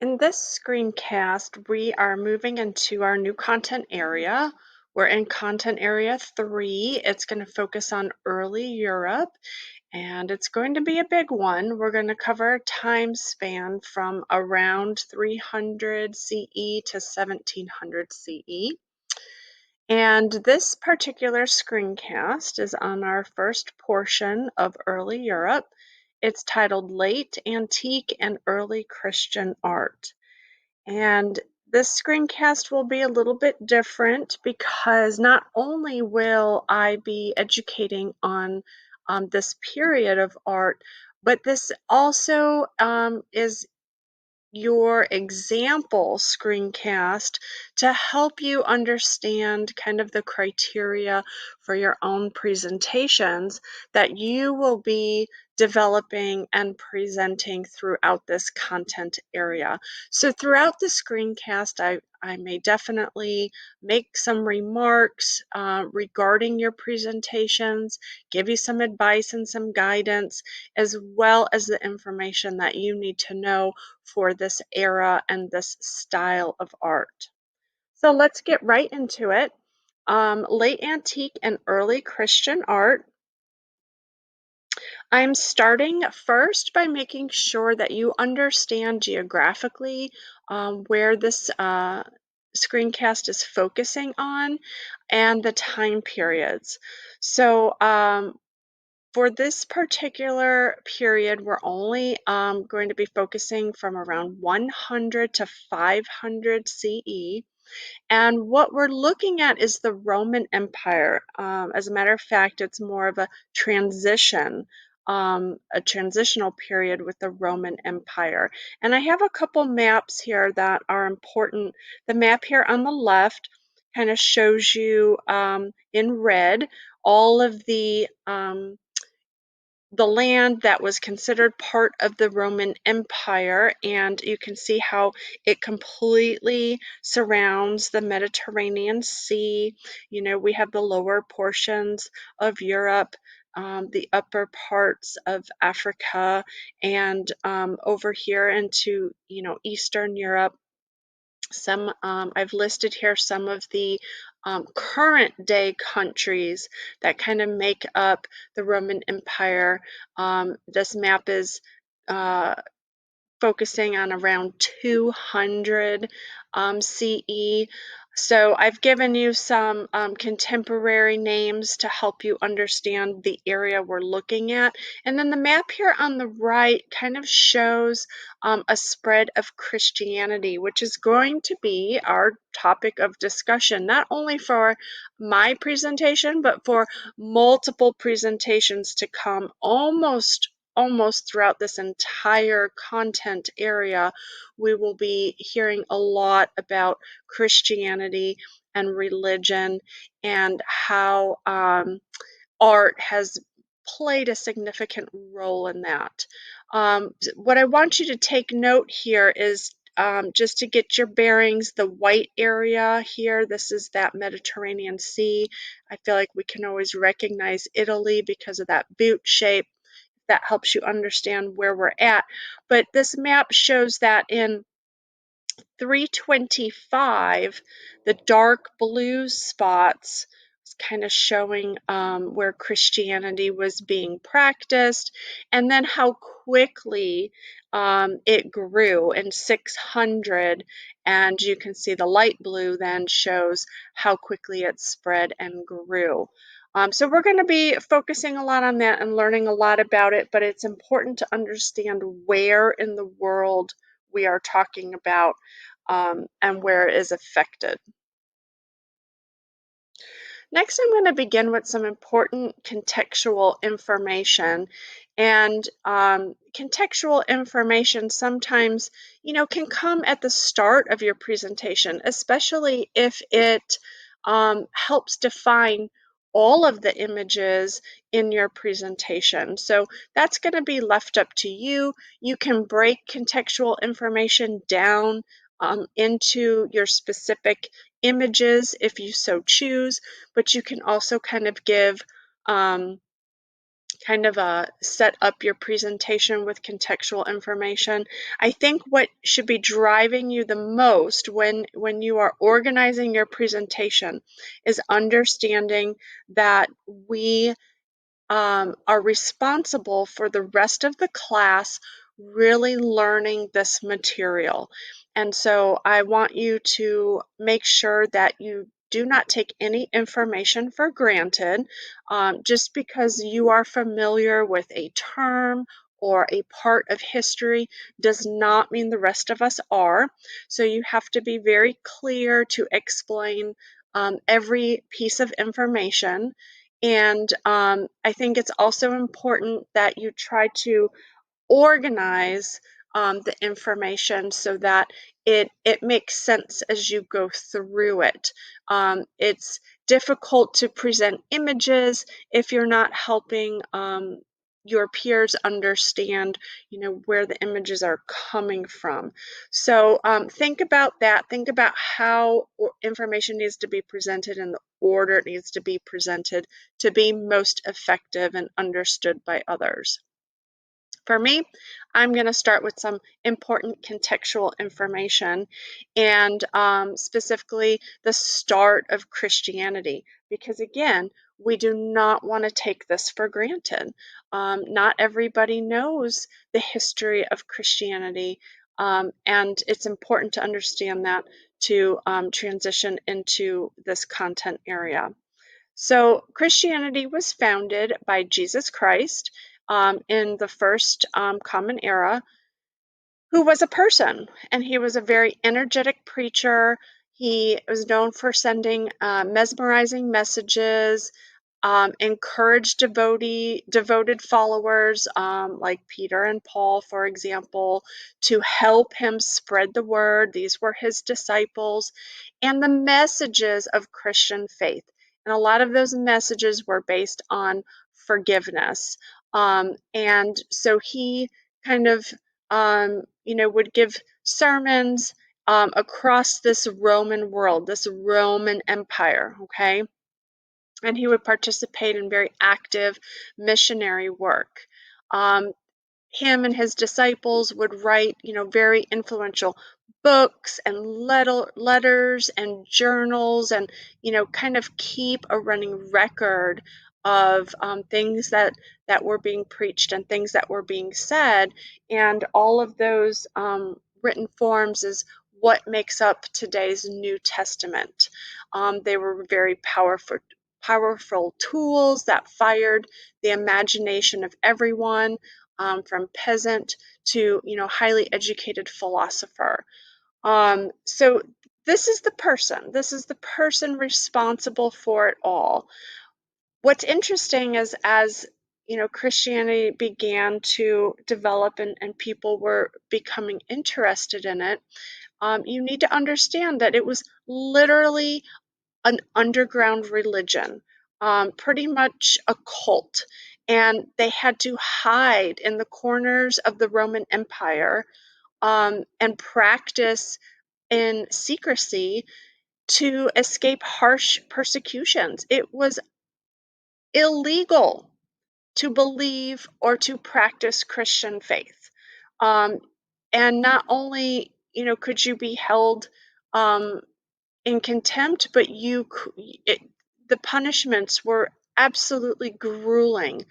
In this screencast, we are moving into our new content area. We're in content area 3. It's going to focus on early Europe, and it's going to be a big one. We're going to cover a time span from around 300 CE to 1700 CE. And this particular screencast is on our first portion of early Europe. It's titled Late Antique and Early Christian Art. And this screencast will be a little bit different because not only will I be educating on this period of art, but this also is your example screencast to help you understand kind of the criteria for your own presentations that you will be developing and presenting throughout this content area. So throughout the screencast, I may definitely make some remarks regarding your presentations, give you some advice and some guidance, as well as the information that you need to know for this era and this style of art. So let's get right into it. Late antique and early Christian art. I'm starting first by making sure that you understand geographically where this screencast is focusing on and the time periods. So for this particular period, we're only going to be focusing from around 100 to 500 CE. And what we're looking at is the Roman Empire. As a matter of fact, it's more of a transitional period with the Roman Empire. And I have a couple maps here that are important. The map here on the left kind of shows you in red all of the land that was considered part of the Roman Empire, and you can see how it completely surrounds the Mediterranean Sea. You know, we have the lower portions of Europe, the upper parts of Africa, and over here into, Eastern Europe. I've listed here some of the current day countries that kind of make up the Roman Empire. This map is focusing on around 200 CE. So I've given you some contemporary names to help you understand the area we're looking at. And then the map here on the right kind of shows a spread of Christianity, which is going to be our topic of discussion, not only for my presentation, but for multiple presentations to come almost throughout this entire content area. We will be hearing a lot about Christianity and religion and how art has played a significant role in that. What I want you to take note here is just to get your bearings, the white area here, this is that Mediterranean Sea. I feel like we can always recognize Italy because of that boot shape. That helps you understand where we're at. But this map shows that in 325, the dark blue spots is kind of showing where Christianity was being practiced, and then how quickly it grew in 600. And you can see the light blue then shows how quickly it spread and grew. So we're going to be focusing a lot on that and learning a lot about it, but it's important to understand where in the world we are talking about and where it is affected. Next, I'm going to begin with some important contextual information. And contextual information sometimes, can come at the start of your presentation, especially if it helps define all of the images in your presentation. So that's going to be left up to you. You can break contextual information down into your specific images if you so choose, but you can also kind of give kind of set up your presentation with contextual information. I think what should be driving you the most when you are organizing your presentation is understanding that we are responsible for the rest of the class really learning this material. And so I want you to make sure that you do not take any information for granted. Just because you are familiar with a term or a part of history does not mean the rest of us are. So you have to be very clear to explain every piece of information. And I think it's also important that you try to organize the information so that it makes sense as you go through it. It's difficult to present images if you're not helping your peers understand, where the images are coming from. So think about that. Think about how information needs to be presented and the order it needs to be presented to be most effective and understood by others. For me, I'm going to start with some important contextual information and specifically the start of Christianity, because again, we do not want to take this for granted. Not everybody knows the history of Christianity, and it's important to understand that to transition into this content area. So Christianity was founded by Jesus Christ in the first Common Era, who was a person, and he was a very energetic preacher. He was known for sending mesmerizing messages, encouraged devoted followers like Peter and Paul, for example, to help him spread the word. These were his disciples, and the messages of Christian faith. And a lot of those messages were based on forgiveness. And so he kind of, would give sermons across this Roman world, this Roman Empire, okay? And he would participate in very active missionary work. Um, Him and his disciples would write, very influential books and letters and journals, and kind of keep a running record of things that were being preached and things that were being said, and all of those written forms is what makes up today's New Testament. They were very powerful tools that fired the imagination of everyone, from peasant to highly educated philosopher. So this is the person. This is the person responsible for it all. What's interesting is as Christianity began to develop and people were becoming interested in it, you need to understand that it was literally an underground religion, pretty much a cult. And they had to hide in the corners of the Roman Empire and practice in secrecy to escape harsh persecutions. It was illegal to believe or to practice Christian faith. Um, and not only, could you be held in contempt, but the punishments were absolutely grueling.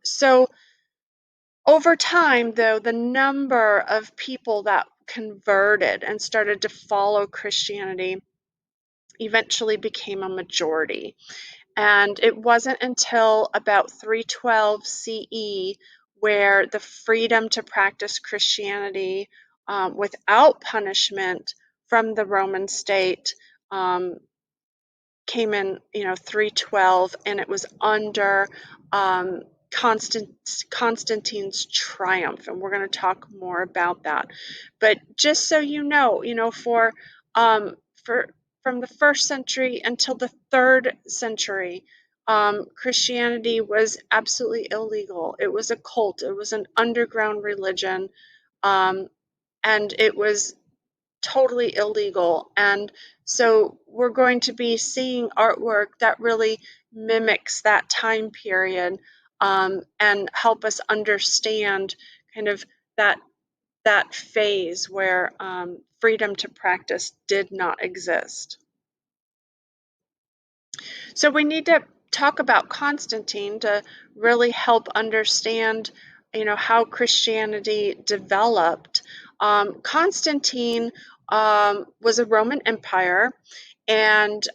So over time, though, the number of people that converted and started to follow Christianity eventually became a majority. And it wasn't until about 312 CE where the freedom to practice Christianity without punishment from the Roman state um, came in, 312, and it was under um, Constantine's triumph, and we're going to talk more about that. But just so for from the first century until the third century, Christianity was absolutely illegal. It was a cult. It was an underground religion, um, and it was totally illegal. And so we're going to be seeing artwork that really mimics that time period. and help us understand kind of that phase where freedom to practice did not exist. So we need to talk about Constantine to really help understand, how Christianity developed. Constantine was a Roman Empire, and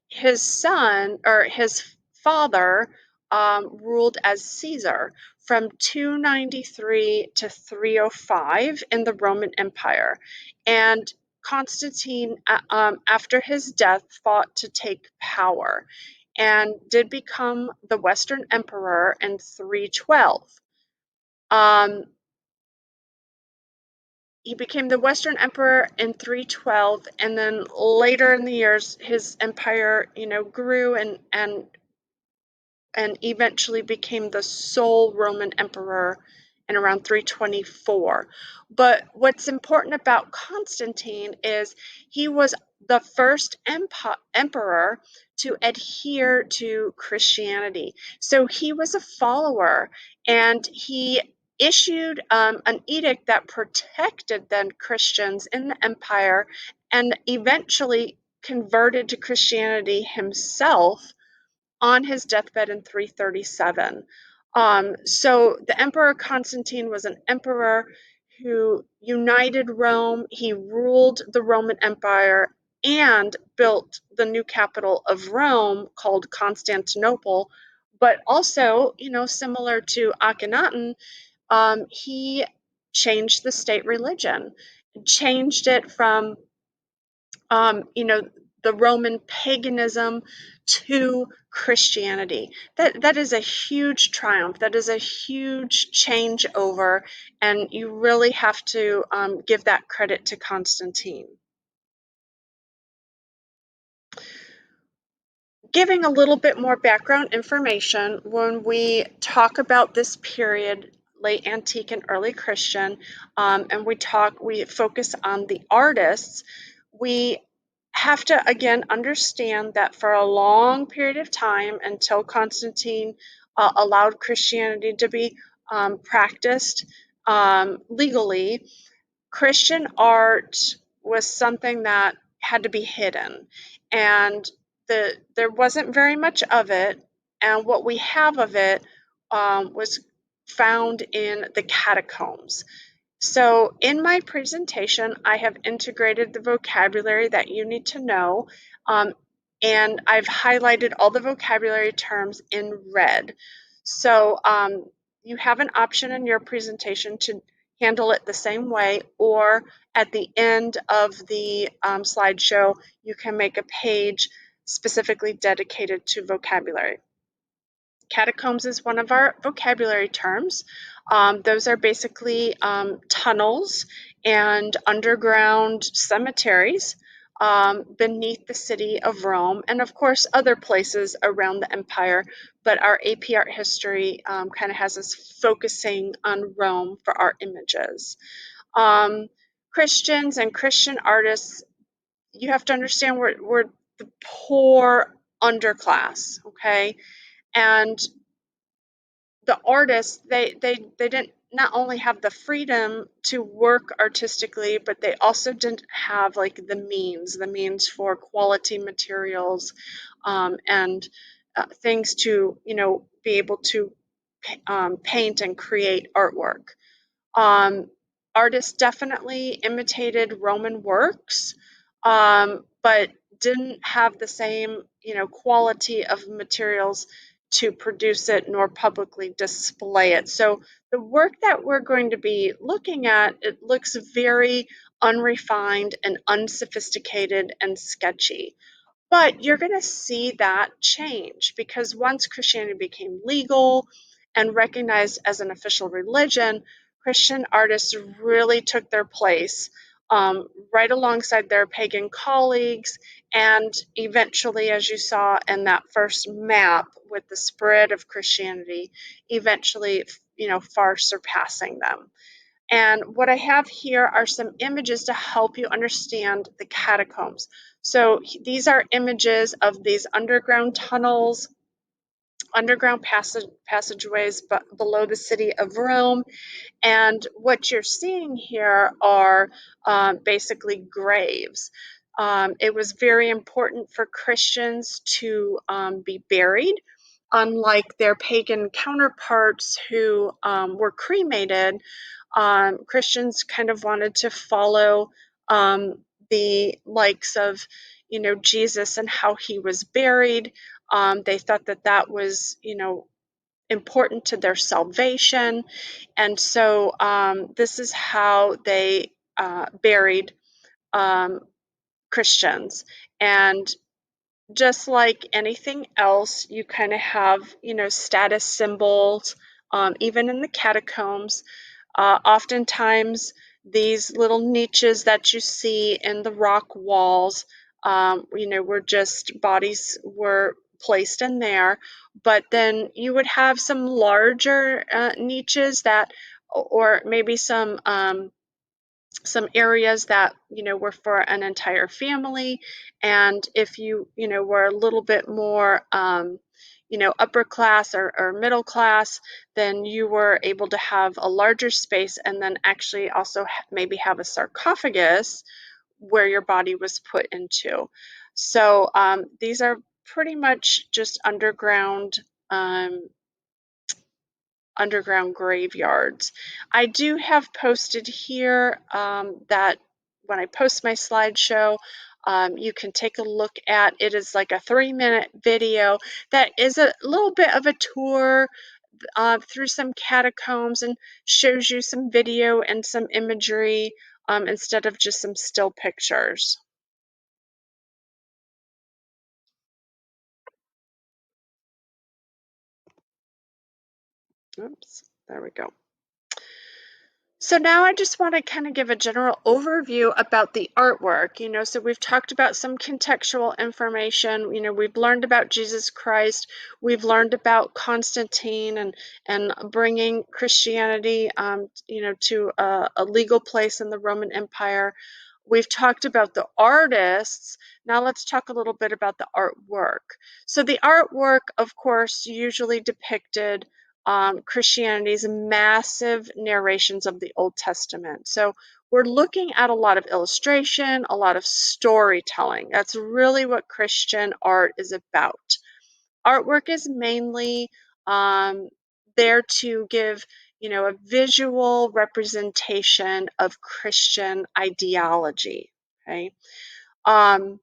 his son or his father ruled as Caesar from 293 to 305 in the Roman Empire. And Constantine, after his death, fought to take power and did become the Western Emperor in 312. Um, he became the Western Emperor in 312, and then later in the years, his empire, grew and eventually became the sole Roman emperor in around 324. But what's important about Constantine is he was the first emperor to adhere to Christianity. So he was a follower, and he issued an edict that protected then Christians in the empire, and eventually converted to Christianity himself on his deathbed in 337. So the Emperor Constantine was an emperor who united Rome. He ruled the Roman Empire and built the new capital of Rome called Constantinople. But also, similar to Akhenaten, he changed the state religion, changed it from the Roman paganism to Christianity. That is a huge triumph. That is a huge changeover, and you really have to give that credit to Constantine. Giving a little bit more background information, when we talk about this period, late antique and early Christian, and we focus on the artists, we have to again understand that for a long period of time, until Constantine allowed Christianity to be practiced legally, Christian art was something that had to be hidden, and there wasn't very much of it, and what we have of it was found in the catacombs. So in my presentation, I have integrated the vocabulary that you need to know, and I've highlighted all the vocabulary terms in red. So you have an option in your presentation to handle it the same way, or at the end of the slideshow, you can make a page specifically dedicated to vocabulary. Catacombs is one of our vocabulary terms. Those are basically tunnels and underground cemeteries beneath the city of Rome, and of course other places around the empire. But our AP Art History kind of has us focusing on Rome for our images. Christians and Christian artists, you have to understand we're the poor underclass, okay? And the artists, they didn't not only have the freedom to work artistically, but they also didn't have like the means for quality materials and things to be able to paint and create artwork. um, Artists definitely imitated Roman works, but didn't have the same, quality of materials to produce it nor publicly display it. So the work that we're going to be looking at, it looks very unrefined and unsophisticated and sketchy. But you're going to see that change, because once Christianity became legal and recognized as an official religion, Christian artists really took their place right alongside their pagan colleagues, and eventually, as you saw in that first map with the spread of Christianity, eventually, far surpassing them. And what I have here are some images to help you understand the catacombs. So these are images of these underground tunnels underground passageways below the city of Rome. And what you're seeing here are basically graves. It was very important for Christians to be buried, unlike their pagan counterparts who were cremated. Christians kind of wanted to follow the likes of, Jesus and how he was buried. They thought that that was, important to their salvation. And so this is how they buried um, Christians. And just like anything else, you kind of have, status symbols, even in the catacombs. Oftentimes, these little niches that you see in the rock walls, were just bodies were placed in there. But then you would have some larger niches that, or maybe some areas that were for an entire family. And if you were a little bit more upper class or middle class, then you were able to have a larger space, and then actually also maybe have a sarcophagus where your body was put into. So these are pretty much just um, underground graveyards. I do have posted here that when I post my slideshow, you can take a look at. It is like a 3-minute video that is a little bit of a tour through some catacombs, and shows you some video and some imagery instead of just some still pictures. Oops, there we go. So now I just want to kind of give a general overview about the artwork. So we've talked about some contextual information. We've learned about Jesus Christ. We've learned about Constantine and bringing Christianity, to a legal place in the Roman Empire. We've talked about the artists. Now let's talk a little bit about the artwork. So the artwork, of course, usually depicted Christianity's massive narrations of the Old Testament. So we're looking at a lot of illustration, a lot of storytelling. That's really what Christian art is about. Artwork is mainly there to give, a visual representation of Christian ideology. Okay. Um,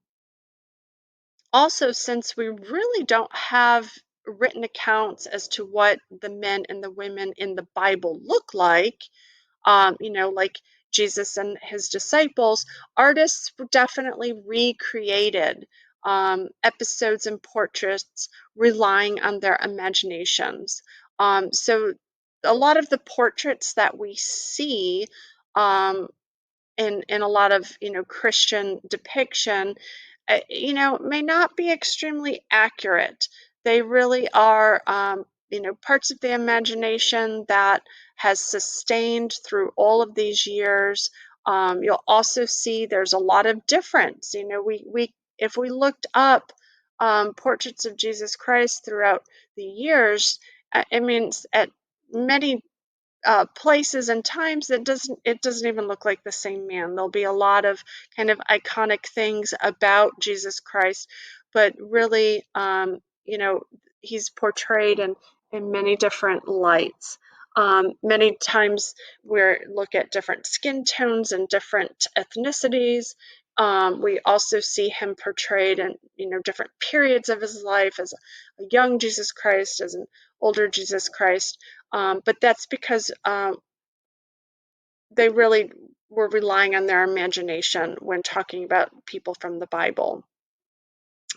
Also, since we really don't have written accounts as to what the men and the women in the Bible look like Jesus and his disciples, artists definitely recreated episodes and portraits relying on their imaginations. So a lot of the portraits that we see um, in a lot of Christian depiction, may not be extremely accurate. They really are parts of the imagination that has sustained through all of these years. You'll also see there's a lot of difference. We if we looked up portraits of Jesus Christ throughout the years, I mean, at many places and times that it doesn't even look like the same man. There'll be a lot of kind of iconic things about Jesus Christ, but really, he's portrayed in many different lights. Many times we look at different skin tones and different ethnicities. We also see him portrayed in different periods of his life, as a young Jesus Christ, as an older Jesus Christ. But that's because they really were relying on their imagination when talking about people from the Bible.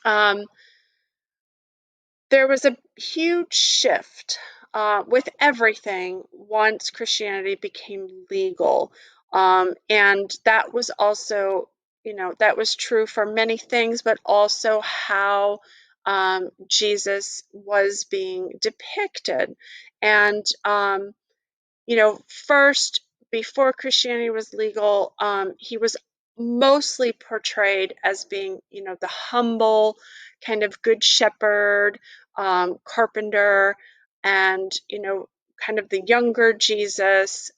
Um, there was a huge shift with everything once Christianity became legal. And that was also, that was true for many things, but also how Jesus was being depicted. And first, before Christianity was legal, he was mostly portrayed as being, the humble, kind of good shepherd, carpenter, and, kind of the younger Jesus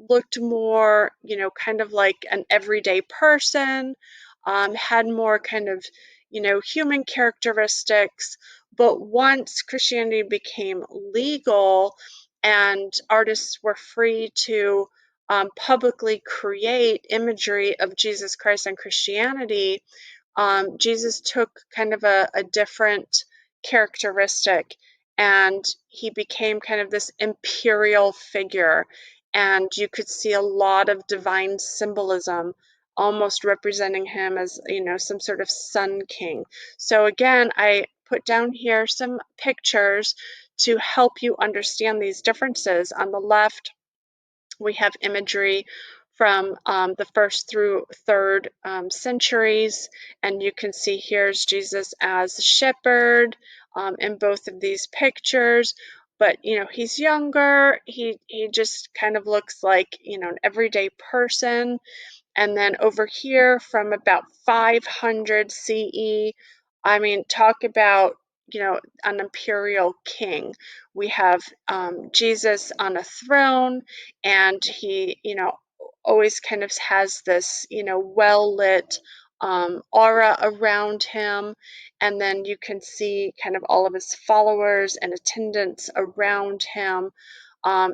looked more, kind of like an everyday person, had more kind of, human characteristics. But once Christianity became legal and artists were free to publicly create imagery of Jesus Christ and Christianity, Jesus took kind of a different characteristic, and he became kind of this imperial figure. And you could see a lot of divine symbolism, almost representing him as, some sort of sun king. So again, I put down here some pictures to help you understand these differences. On the left, we have imagery from the first through third centuries, and you can see here's Jesus as a shepherd in both of these pictures. But he's younger. He just kind of looks like an everyday person. And then over here from about 500 CE, I mean, talk about, an imperial king. We have Jesus on a throne, and he, always kind of has this, well lit aura around him. And then you can see kind of all of his followers and attendants around him.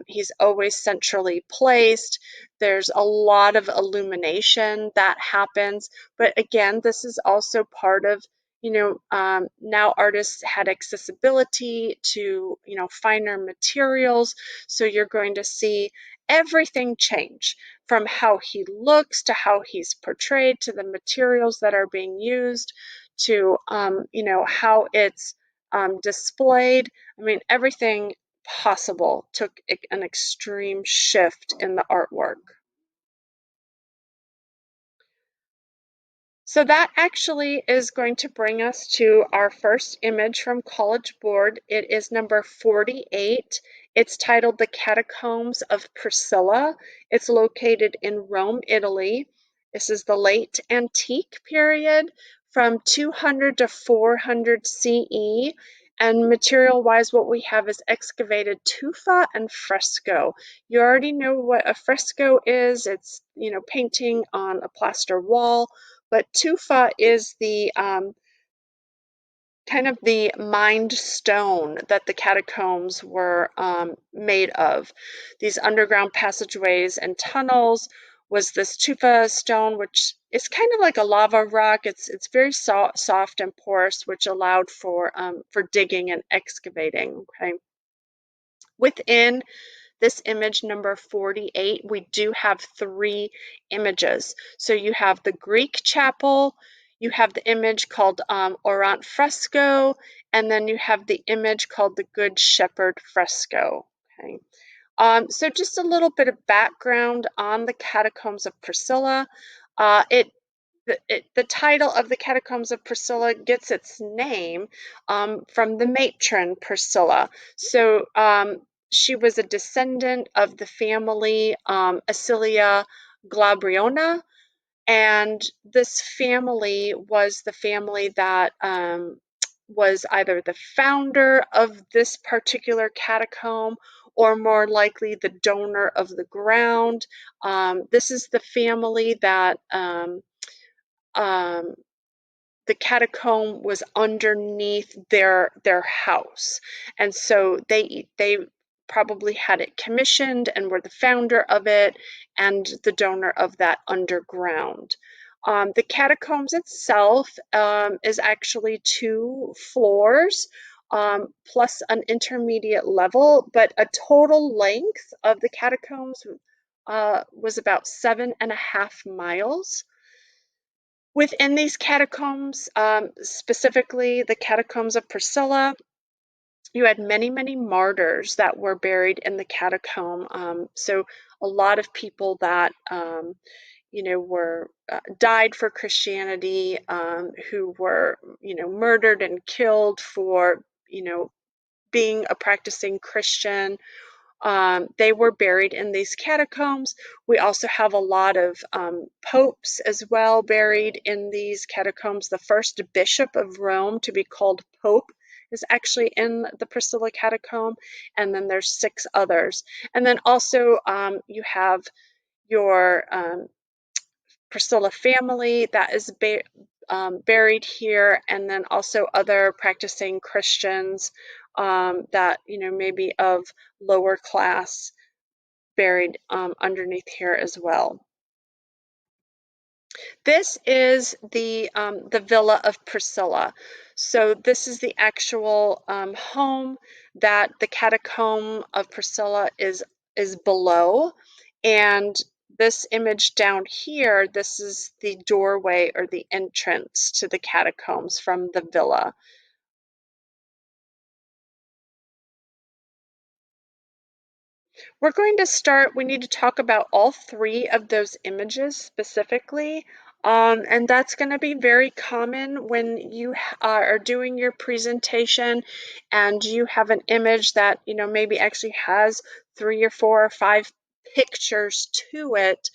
He's always centrally placed. There's a lot of illumination that happens. But again, this is also part of, now artists had accessibility to, finer materials. So you're going to see everything change from how he looks to how he's portrayed to the materials that are being used to, how it's displayed. I mean, everything possible took an extreme shift in the artwork. So that actually is going to bring us to our first image from College Board. It is number 48. It's titled The Catacombs of Priscilla. It's located in Rome, Italy. This is the late antique period from 200 to 400 CE. And material-wise, what we have is excavated tufa and fresco. You already know what a fresco is. It's, painting on a plaster wall. But tufa is the kind of the mined stone that the catacombs were made of. These underground passageways and tunnels was this tufa stone, which is kind of like a lava rock. It's very soft and porous, which allowed for digging and excavating. Okay, within this image number 48, we do have 3 images. So you have the Greek chapel, you have the image called Orant fresco, and then you have the image called the Good Shepherd fresco. Okay. So just a little bit of background on the Catacombs of Priscilla. The title of the Catacombs of Priscilla gets its name from the matron Priscilla. So she was a descendant of the family Acilia Glabriona, and this family was the family that was either the founder of this particular catacomb or more likely the donor of the ground. This is the family that um, the catacomb was underneath their house, and so they probably had it commissioned and were the founder of it and the donor of that underground. The catacombs itself is actually 2 floors plus an intermediate level, but a total length of the catacombs was about 7.5 miles. Within these catacombs, specifically the catacombs of Priscilla, you had many, many martyrs that were buried in the catacomb. So a lot of people that, were died for Christianity, who were, murdered and killed for, being a practicing Christian, They were buried in these catacombs. We also have a lot of popes as well buried in these catacombs. The first bishop of Rome to be called pope is actually in the Priscilla catacomb, and then there's 6 others. And then also you have your Priscilla family that is buried here, and then also other practicing Christians that maybe of lower class buried underneath here as well. This is the villa of Priscilla. So this is the actual home that the catacomb of Priscilla is below, and this image down here, this is the doorway or the entrance to the catacombs from the villa. We're going to start, we need to talk about all 3 of those images specifically. And that's going to be very common when you are doing your presentation and you have an image that, maybe actually has 3 or 4 or 5 pictures to it.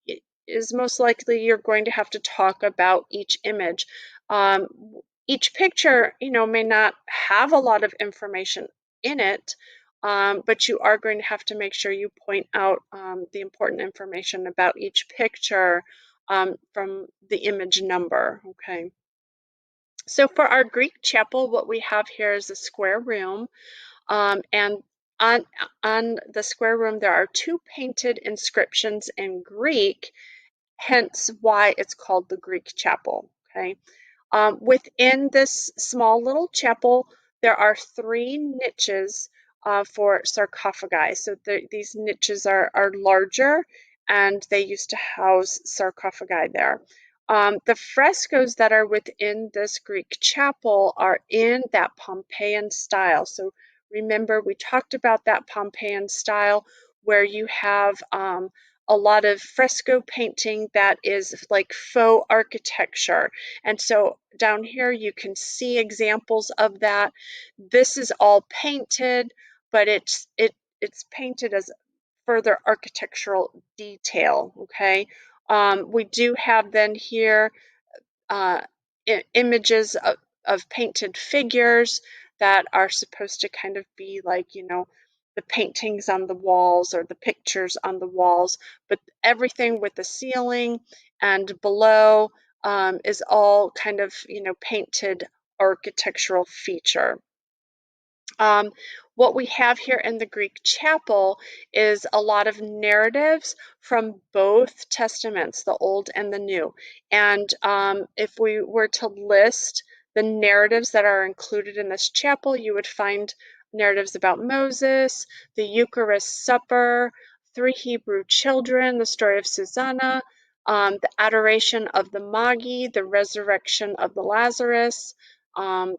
It is most likely you're going to have to talk about each image. Each picture, may not have a lot of information in it, but you are going to have to make sure you point out the important information about each picture from the image number, okay? So for our Greek chapel, what we have here is a square room, and on the square room there are 2 painted inscriptions in Greek, hence why it's called the Greek chapel, okay? Within this small little chapel, there are 3 niches for sarcophagi. So these niches are larger, and they used to house sarcophagi there. The frescoes that are within this Greek chapel are in that Pompeian style. So remember, we talked about that Pompeian style where you have a lot of fresco painting that is like faux architecture. And so down here you can see examples of that. This is all painted, but it's painted as further architectural detail, okay? We do have then here uh, images of painted figures that are supposed to kind of be like, the paintings on the walls or the pictures on the walls, but everything with the ceiling and below is all kind of, painted architectural feature. What we have here in the Greek chapel is a lot of narratives from both testaments, the Old and the New. And if we were to list the narratives that are included in this chapel, you would find narratives about Moses, the Eucharist Supper, 3 Hebrew children, the story of Susanna, the adoration of the Magi, the resurrection of the Lazarus.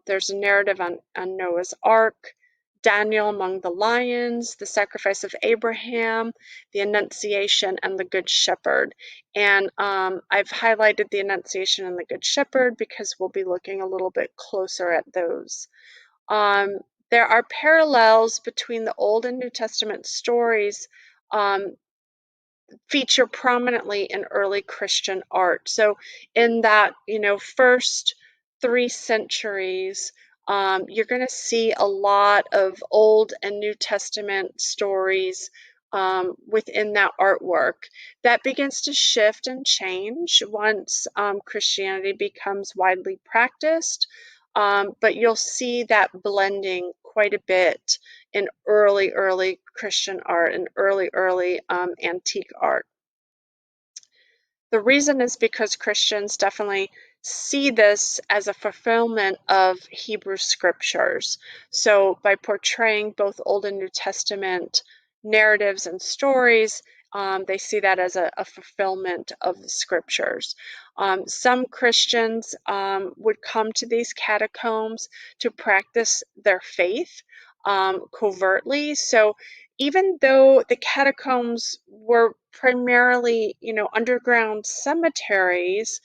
There's a narrative on Noah's Ark, Daniel among the lions, the sacrifice of Abraham, the Annunciation, and the Good Shepherd. And I've highlighted the Annunciation and the Good Shepherd because we'll be looking a little bit closer at those. There are parallels between the Old and New Testament stories feature prominently in early Christian art. So in that, first 3 centuries, you're going to see a lot of Old and New Testament stories within that artwork. That begins to shift and change once Christianity becomes widely practiced, but you'll see that blending quite a bit in early Christian art and early antique art. The reason is because Christians definitely see this as a fulfillment of Hebrew scriptures. So by portraying both Old and New Testament narratives and stories, they see that as a fulfillment of the scriptures. Some Christians would come to these catacombs to practice their faith covertly. So even though the catacombs were primarily, underground cemeteries,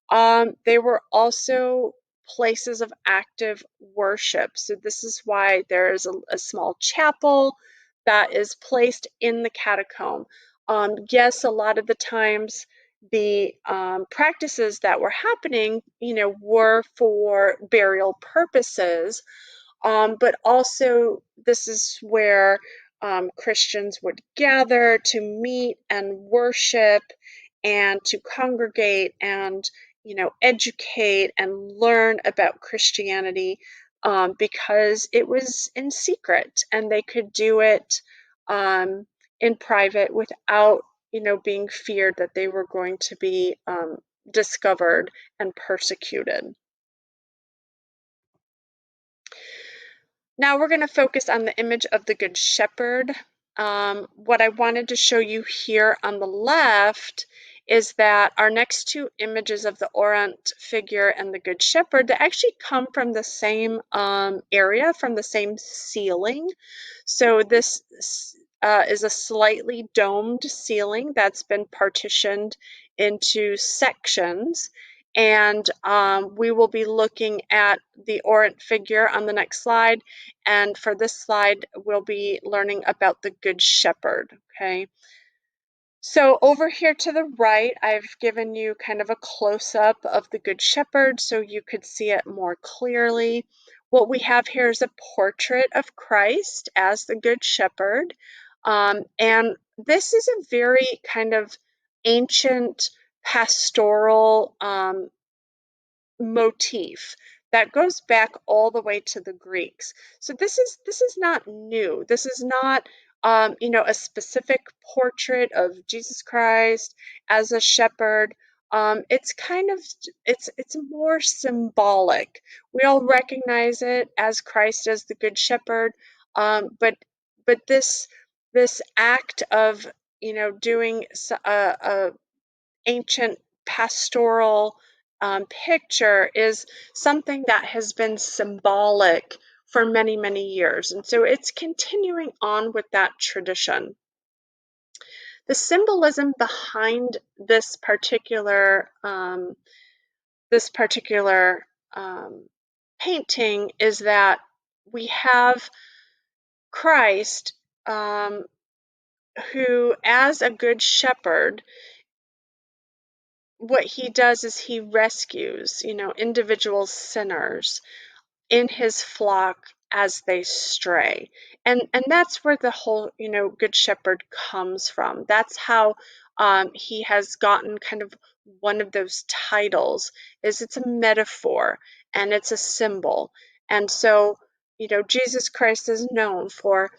they were also places of active worship. So this is why there is a small chapel that is placed in the catacomb. Yes, a lot of the times the practices that were happening, were for burial purposes, but also this is where Christians would gather to meet and worship and to congregate and educate and learn about Christianity, because it was in secret and they could do it um, in private without being feared that they were going to be discovered and persecuted. Now we're going to focus on the image of the Good Shepherd. What I wanted to show you here on the left is that our next two images of the Orant figure and the Good Shepherd, they actually come from the same area, from the same ceiling. So this is a slightly domed ceiling that's been partitioned into sections. And we will be looking at the Orant figure on the next slide. And for this slide, we'll be learning about the Good Shepherd, okay? So over here to the right, I've given you kind of a close-up of the Good Shepherd so you could see it more clearly. What we have here is a portrait of Christ as the Good Shepherd. And this is a very kind of ancient pastoral motif that goes back all the way to the Greeks. So this is not new. This is not a specific portrait of Jesus Christ as a shepherd. It's kind of it's more symbolic. We all recognize it as Christ as the Good Shepherd, but this act of doing a ancient pastoral picture is something that has been symbolic for many, many years. And so it's continuing on with that tradition. The symbolism behind this particular painting is that we have Christ, who, as a good shepherd, what he does is he rescues, individual sinners in his flock as they stray. And that's where the whole, good shepherd comes from. That's how he has gotten kind of one of those titles, is it's a metaphor and it's a symbol. And so, Jesus Christ is known for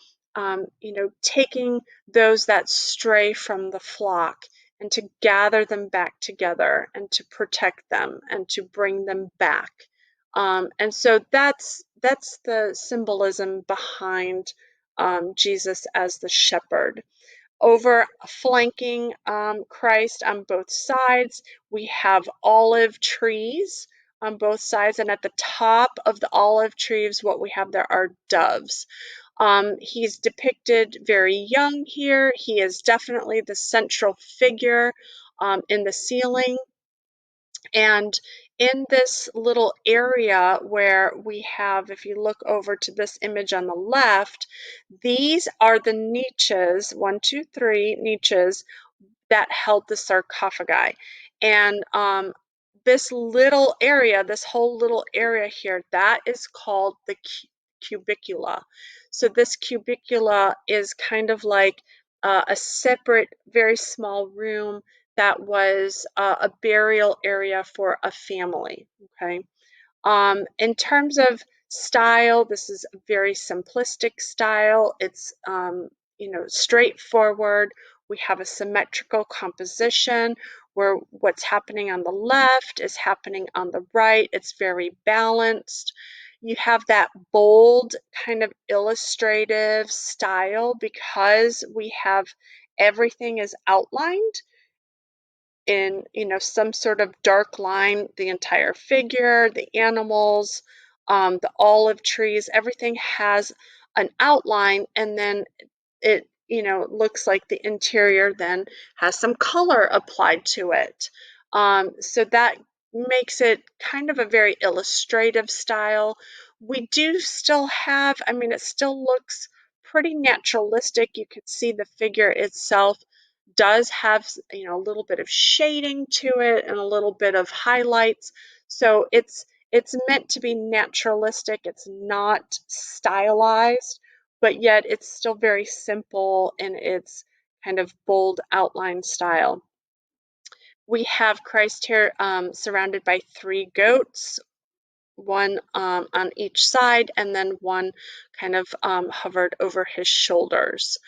taking those that stray from the flock and to gather them back together and to protect them and to bring them back. And so that's the symbolism behind Jesus as the shepherd. Over flanking Christ on both sides, we have olive trees on both sides, and at the top of the olive trees, what we have there are doves. He's depicted very young here. He is definitely the central figure in the ceiling. And in this little area where we have, if you look over to this image on the left, these are the niches, 1, 2, 3 niches that held the sarcophagi. And this little area, this whole little area here, that is called the cubicula. So this cubicula is kind of like a separate, very small room that was a burial area for a family, okay? In terms of style, this is a very simplistic style. It's, straightforward. We have a symmetrical composition where what's happening on the left is happening on the right. It's very balanced. You have that bold kind of illustrative style because we have everything is outlined in some sort of dark line, the entire figure, the animals, the olive trees, everything has an outline, and then it looks like the interior then has some color applied to it. So that makes it kind of a very illustrative style. We do still have, it still looks pretty naturalistic. You can see the figure itself does have, a little bit of shading to it and a little bit of highlights. So it's meant to be naturalistic. It's not stylized, but yet it's still very simple in its kind of bold outline style. We have Christ here surrounded by three goats, one on each side, and then one kind of hovered over his shoulders.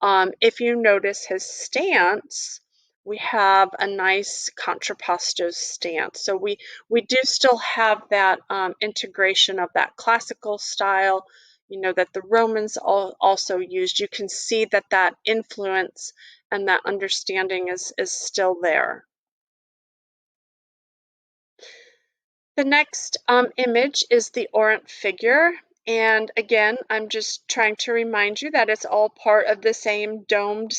If you notice his stance, we have a nice contrapposto stance. So we do still have that integration of that classical style, that the Romans also used. You can see that that influence and that understanding is still there. The next image is the orant figure. And again, I'm just trying to remind you that it's all part of the same domed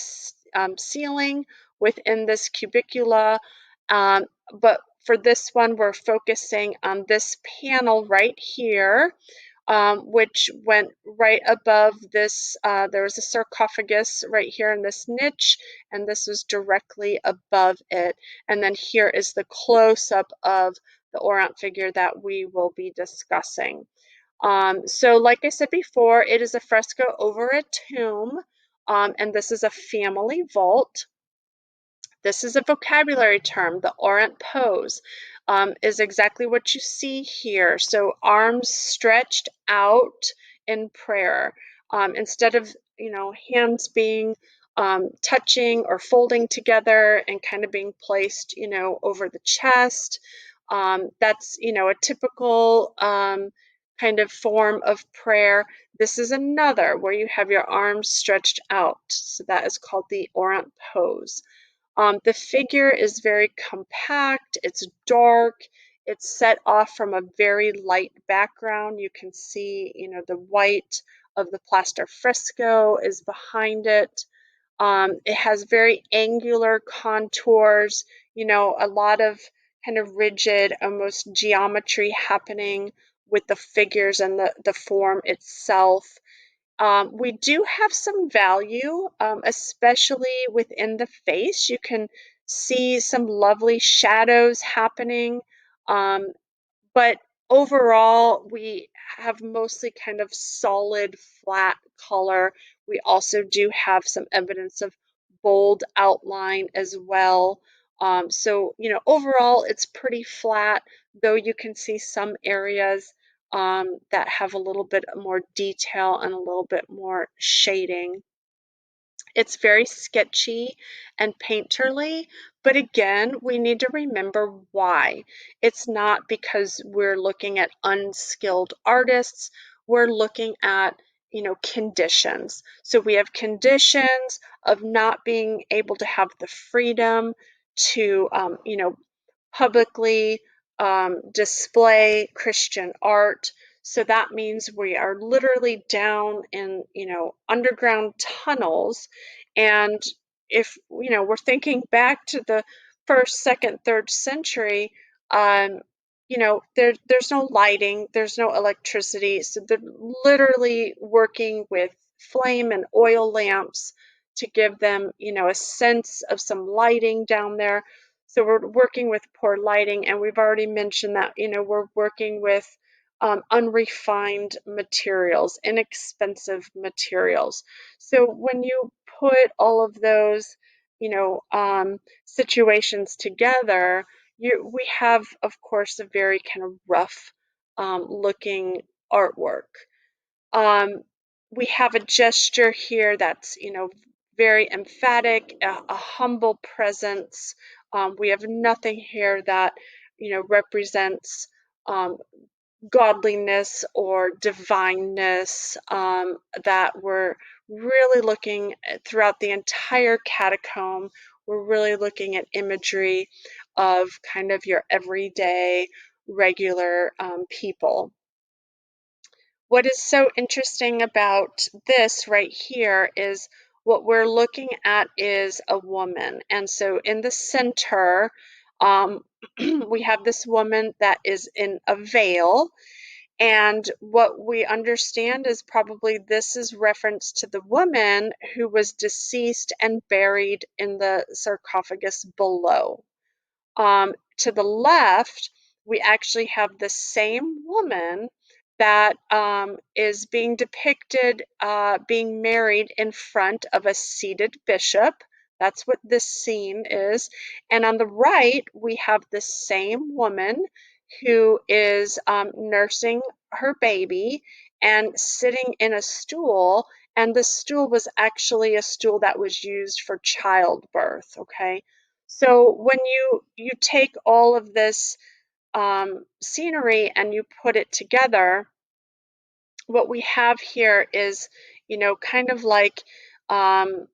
ceiling within this cubicula. But for this one, we're focusing on this panel right here, which went right above this. There was a sarcophagus right here in this niche, and this was directly above it. And then here is the close-up of the orant figure that we will be discussing. So like I said before, it is a fresco over a tomb, and this is a family vault. This is a vocabulary term. The orant pose is exactly what you see here. So arms stretched out in prayer. Instead of, hands being touching or folding together and kind of being placed, over the chest. That's, a typical kind of form of prayer. This is another where you have your arms stretched out. So that is called the orant pose. The figure is very compact, it's dark, it's set off from a very light background. You can see, the white of the plaster fresco is behind it. It has very angular contours, a lot of kind of rigid, almost geometry happening with the figures and the form itself. We do have some value, especially within the face. You can see some lovely shadows happening, but overall, we have mostly kind of solid, flat color. We also do have some evidence of bold outline as well. So, overall, it's pretty flat, though you can see some areas that have a little bit more detail and a little bit more shading. It's very sketchy and painterly, but again, we need to remember why. It's not because we're looking at unskilled artists, we're looking at, conditions. So we have conditions of not being able to have the freedom to, publicly display Christian art. So that means we are literally down in, underground tunnels. And if, we're thinking back to the first, second, third century, there's no lighting, there's no electricity. So they're literally working with flame and oil lamps to give them, a sense of some lighting down there. So we're working with poor lighting, and we've already mentioned that, we're working with unrefined materials, inexpensive materials. So when you put all of those, situations together, we have, of course, a very kind of rough looking artwork. We have a gesture here that's, very emphatic, a humble presence. We have nothing here that, represents godliness or divineness, that we're really looking throughout the entire catacomb. We're really looking at imagery of kind of your everyday, regular people. What is so interesting about this right here is what we're looking at is a woman. And so in the center, we have this woman that is in a veil, And what we understand is probably this is reference to the woman who was deceased and buried in the sarcophagus below. To the left, we actually have the same woman that is being depicted being married in front of a seated bishop. That's what this scene is. And on the right, we have the same woman who is nursing her baby and sitting in a stool. And the stool was actually a stool that was used for childbirth, okay? So when you take all of this scenery and you put it together, what we have here is, kind of like um,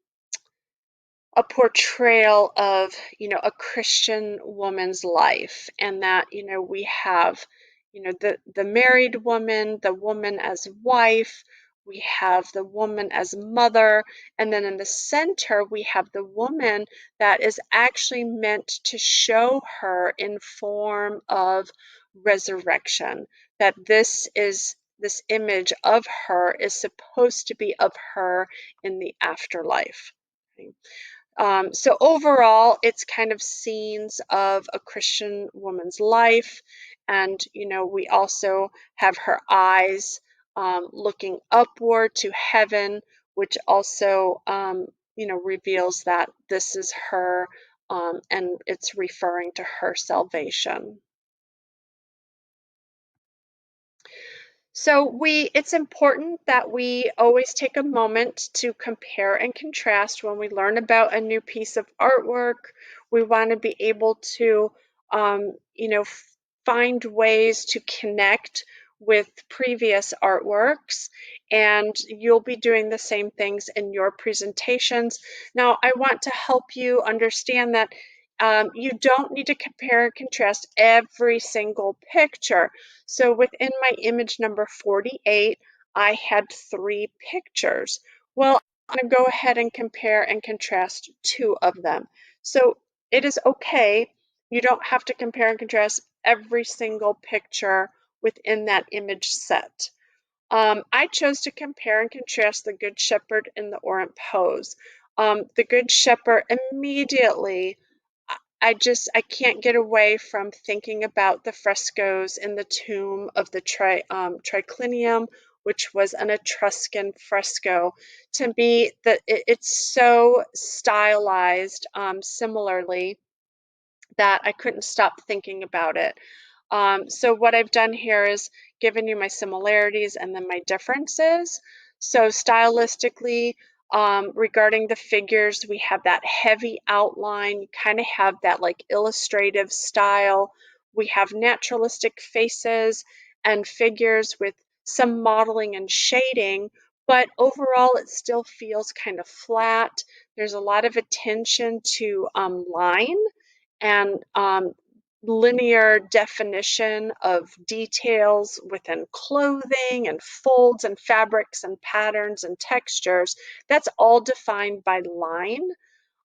a portrayal of, a Christian woman's life, and that, we have, the married woman, the woman as wife, we have the woman as mother, and then in the center we have the woman that is actually meant to show her in form of resurrection, that this image of her is supposed to be of her in the afterlife. Okay. So overall, it's kind of scenes of a Christian woman's life. And, we also have her eyes looking upward to heaven, which also, reveals that this is her and it's referring to her salvation. So it's important that we always take a moment to compare and contrast when we learn about a new piece of artwork. We want to be able to, find ways to connect with previous artworks, and you'll be doing the same things in your presentations. Now, I want to help you understand that you don't need to compare and contrast every single picture. So within my image number 48, I had 3 pictures. Well, I'm going to go ahead and compare and contrast 2 of them. So it is okay. You don't have to compare and contrast every single picture within that image set. I chose to compare and contrast the Good Shepherd and the Orant pose. The Good Shepherd immediately, I can't get away from thinking about the frescoes in the tomb of the Triclinium, which was an Etruscan fresco. To me, it's so stylized similarly that I couldn't stop thinking about it. So what I've done here is given you my similarities and then my differences. So stylistically, regarding the figures, we have that heavy outline, you kind of have that like illustrative style. We have naturalistic faces and figures with some modeling and shading, but overall it still feels kind of flat. There's a lot of attention to line and linear definition of details within clothing and folds and fabrics and patterns and textures. That's all defined by line.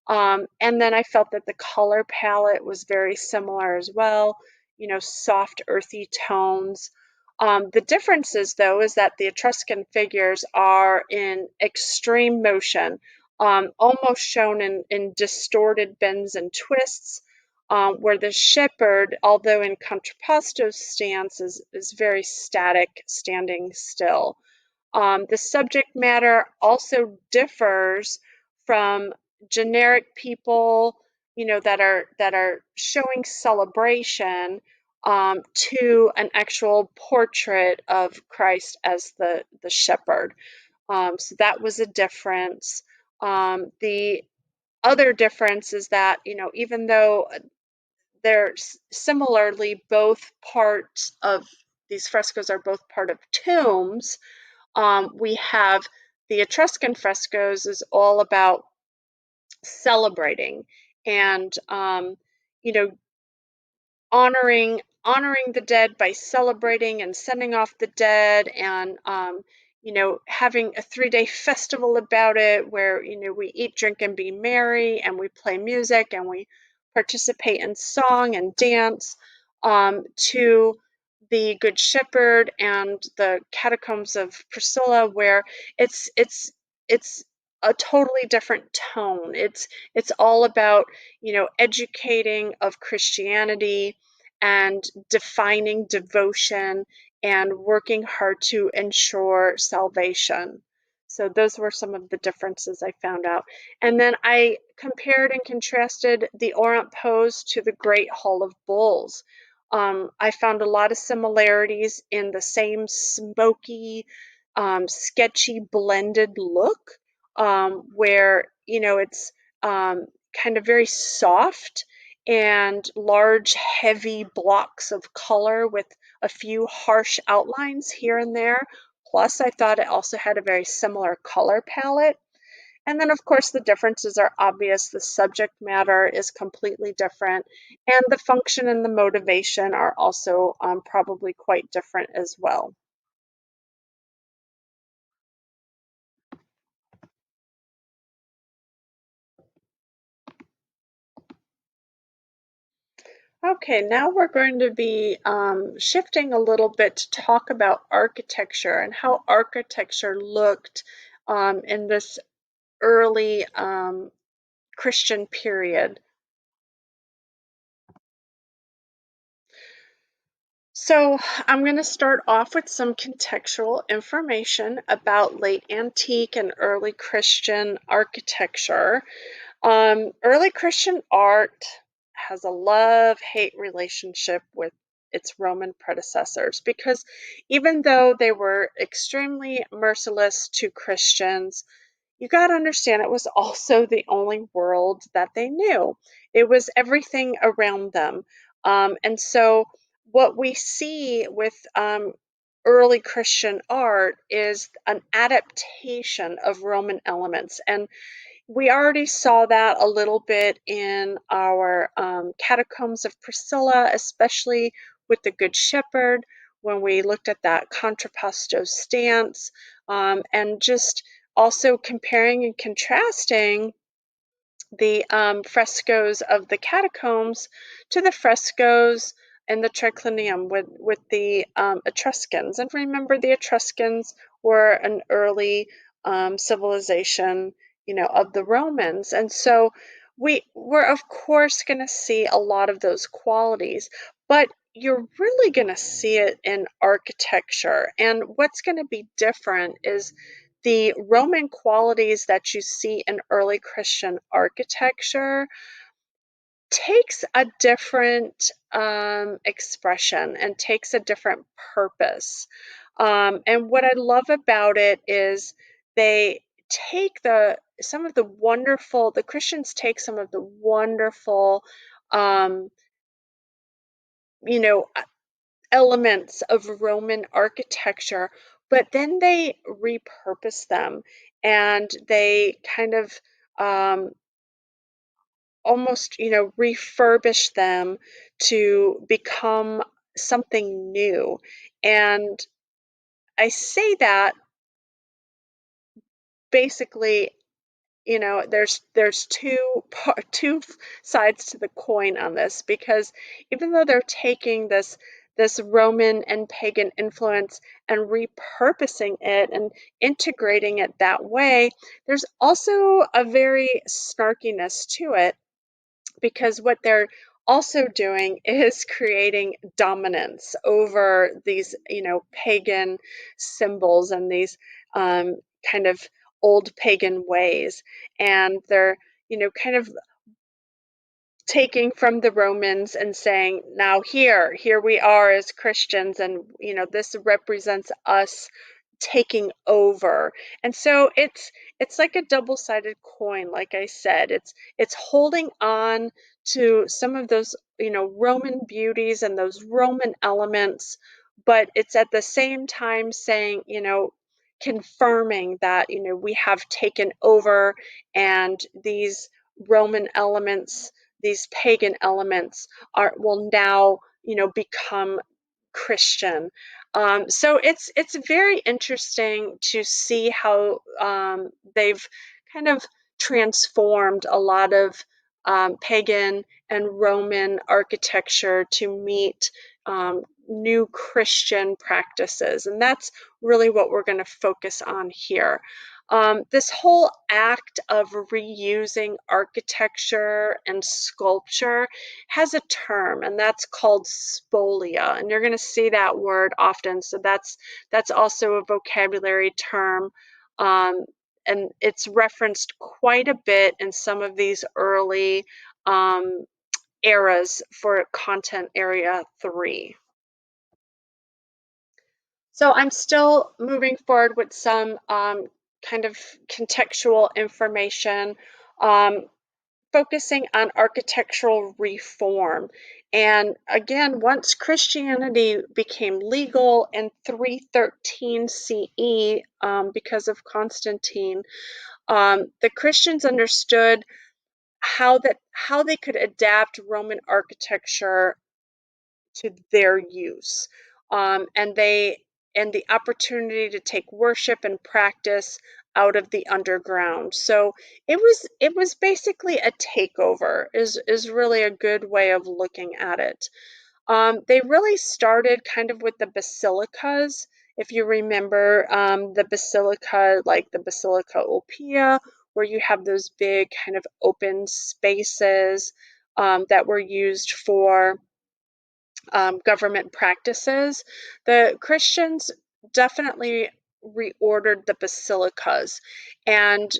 And then I felt that the color palette was very similar as well, soft, earthy tones. The differences, though, is that the Etruscan figures are in extreme motion, almost shown in distorted bends and twists, where the shepherd, although in contrapposto stance, is very static, standing still. The subject matter also differs from generic people, that are showing celebration, to an actual portrait of Christ as the shepherd. So that was a difference. The other difference is that, even though they're similarly both parts of these frescoes are both part of tombs, we have the Etruscan frescoes is all about celebrating and you know honoring the dead by celebrating and sending off the dead, and having a 3-day festival about it where we eat, drink, and be merry, and we play music and we participate in song and dance, to the Good Shepherd and the Catacombs of Priscilla, where it's a totally different tone. It's all about, educating of Christianity and defining devotion and working hard to ensure salvation. So those were some of the differences I found out. And then I compared and contrasted the Orant pose to the Great Hall of Bulls. I found a lot of similarities in the same smoky, sketchy, blended look, where, it's kind of very soft and large, heavy blocks of color with a few harsh outlines here and there. Plus, I thought it also had a very similar color palette. And then, of course, the differences are obvious. The subject matter is completely different, and the function and the motivation are also probably quite different as well. Okay, now we're going to be shifting a little bit to talk about architecture and how architecture looked in this early Christian period. So I'm going to start off with some contextual information about late antique and early Christian architecture. Early Christian art has a love-hate relationship with its Roman predecessors because even though they were extremely merciless to Christians, you got to understand it was also the only world that they knew. It was everything around them. And so, what we see with early Christian art is an adaptation of Roman elements. And we already saw that a little bit in our Catacombs of Priscilla, especially with the Good Shepherd, when we looked at that contrapposto stance, and just also comparing and contrasting the frescoes of the catacombs to the frescoes in the triclinium with the Etruscans. And remember, the Etruscans were an early civilization, of the Romans. And so we're of course going to see a lot of those qualities, but you're really going to see it in architecture. And what's going to be different is the Roman qualities that you see in early Christian architecture takes a different expression and takes a different purpose. And what I love about it is they take the Christians take some of the wonderful, um, you know, elements of Roman architecture, but then they repurpose them and they kind of almost, refurbish them to become something new. And I say that basically, there's two sides to the coin on this, because even though they're taking this Roman and pagan influence and repurposing it and integrating it that way, there's also a very snarkiness to it, because what they're also doing is creating dominance over these, pagan symbols and these kind of old pagan ways. And they're, kind of taking from the Romans and saying, now here we are as Christians, and this represents us taking over. And so it's like a double-sided coin. Like I said, it's holding on to some of those, Roman beauties and those Roman elements, but it's at the same time saying, confirming that, we have taken over, and these Roman elements, these pagan elements will now, become Christian. So it's very interesting to see how they've kind of transformed a lot of pagan and Roman architecture to meet new Christian practices. And that's really what we're going to focus on here. This whole act of reusing architecture and sculpture has a term, and that's called spolia. And you're going to see that word often. So that's also a vocabulary term. And it's referenced quite a bit in some of these early eras for content area 3. So I'm still moving forward with some kind of contextual information, um, focusing on architectural reform. And again, once Christianity became legal in 313 CE, because of Constantine, the Christians understood how they could adapt Roman architecture to their use, and the opportunity to take worship and practice out of the underground. So it was basically a takeover, is really a good way of looking at it. They really started kind of with the basilicas. If you remember, the basilica, like the Basilica Olpia, where you have those big kind of open spaces that were used for government practices. The Christians definitely reordered the basilicas, and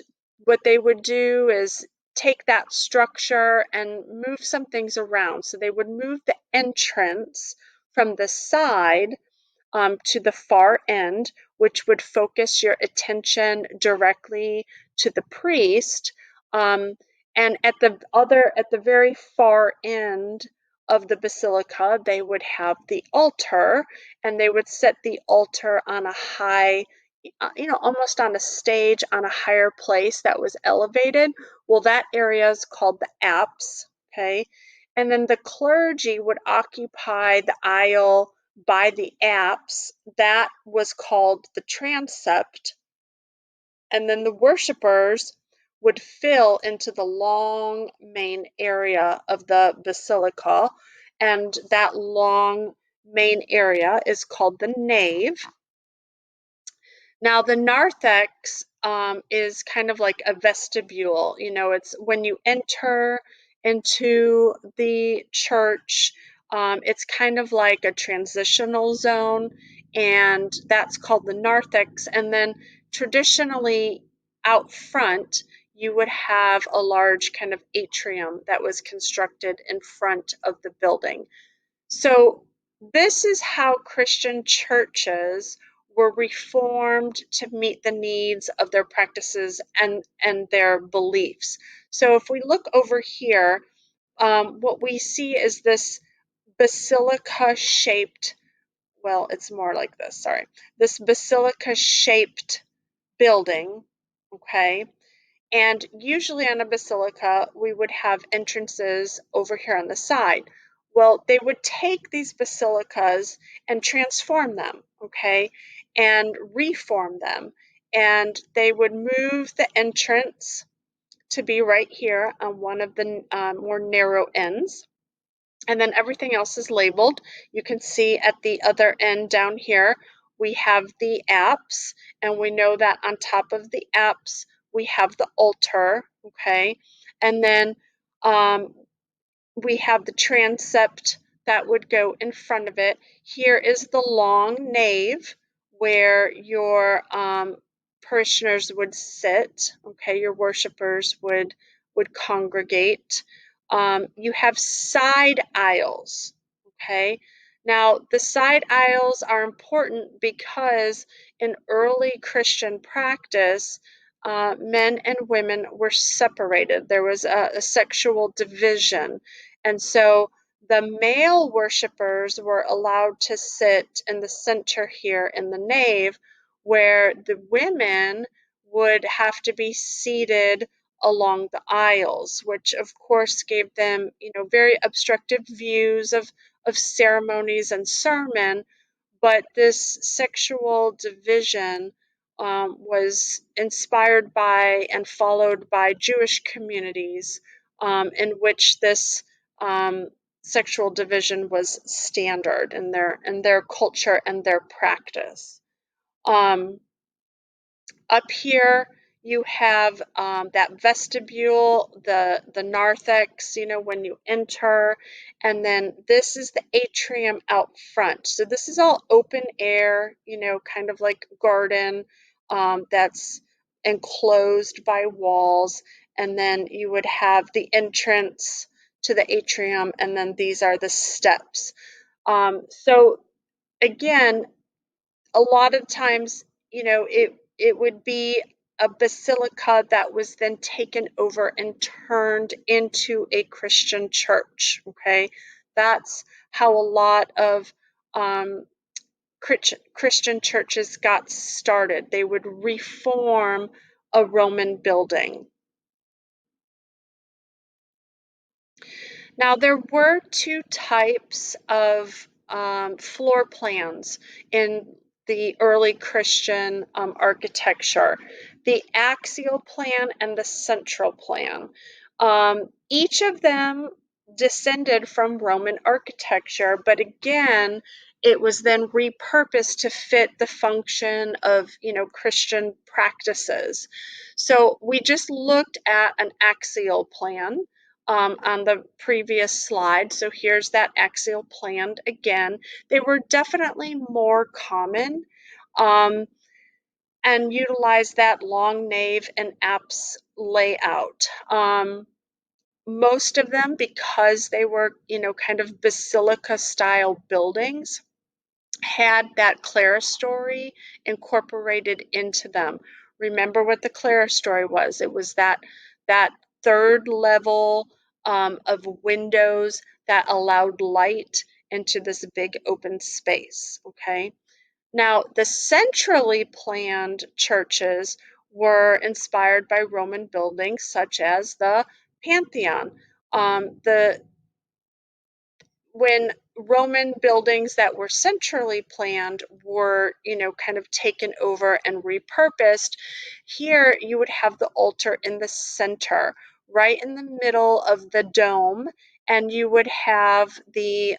what they would do is take that structure and move some things around. So they would move the entrance from the side to the far end, which would focus your attention directly to the priest. And at the very far end of the basilica, they would have the altar, and they would set the altar on a high, almost on a stage on a higher place that was elevated. Well, that area is called the apse, okay? And then the clergy would occupy the aisle by the apse. That was called the transept. And then the worshipers would fill into the long main area of the basilica, and that long main area is called the nave. Now, the narthex is kind of like a vestibule. It's when you enter into the church, it's kind of like a transitional zone, and that's called the narthex. And then traditionally, out front, you would have a large kind of atrium that was constructed in front of the building. So this is how Christian churches were reformed to meet the needs of their practices and their beliefs. So if we look over here, what we see is this basilica-shaped, well, it's more like this, sorry, this basilica-shaped building, okay? And usually on a basilica, we would have entrances over here on the side. Well, they would take these basilicas and transform them, okay, and reform them. And they would move the entrance to be right here on one of the more narrow ends. And then everything else is labeled. You can see at the other end down here, we have the apse, and we know that on top of the apse, we have the altar, okay? And then we have the transept that would go in front of it. Here is the long nave where your parishioners would sit, okay? Your worshipers would congregate. You have side aisles, okay? Now, the side aisles are important because in early Christian practice, men and women were separated. There was a sexual division. And so the male worshipers were allowed to sit in the center here in the nave, where the women would have to be seated along the aisles, which of course gave them, very obstructive views of ceremonies and sermon. But this sexual division was inspired by and followed by Jewish communities, in which this sexual division was standard in their culture and their practice. Up here, you have that vestibule, the narthex, when you enter, and then this is the atrium out front. So this is all open air, kind of like garden that's enclosed by walls, and then you would have the entrance to the atrium, and then these are the steps. So again, a lot of times, it would be a basilica that was then taken over and turned into a Christian church. Okay, that's how a lot of Christian churches got started. They would reform a Roman building. Now, there were two types of floor plans in the early Christian architecture, the axial plan and the central plan. Each of them descended from Roman architecture, but again, it was then repurposed to fit the function of, Christian practices. So we just looked at an axial plan on the previous slide. So here's that axial plan again. They were definitely more common and utilized that long nave and apse layout. Most of them, because they were, kind of basilica style buildings, had that clerestory incorporated into them. Remember what the clerestory was. It was that third level of windows that allowed light into this big open space. Okay. Now, the centrally planned churches were inspired by Roman buildings such as the Pantheon. The When Roman buildings that were centrally planned were, kind of taken over and repurposed, here you would have the altar in the center, right in the middle of the dome, and you would have the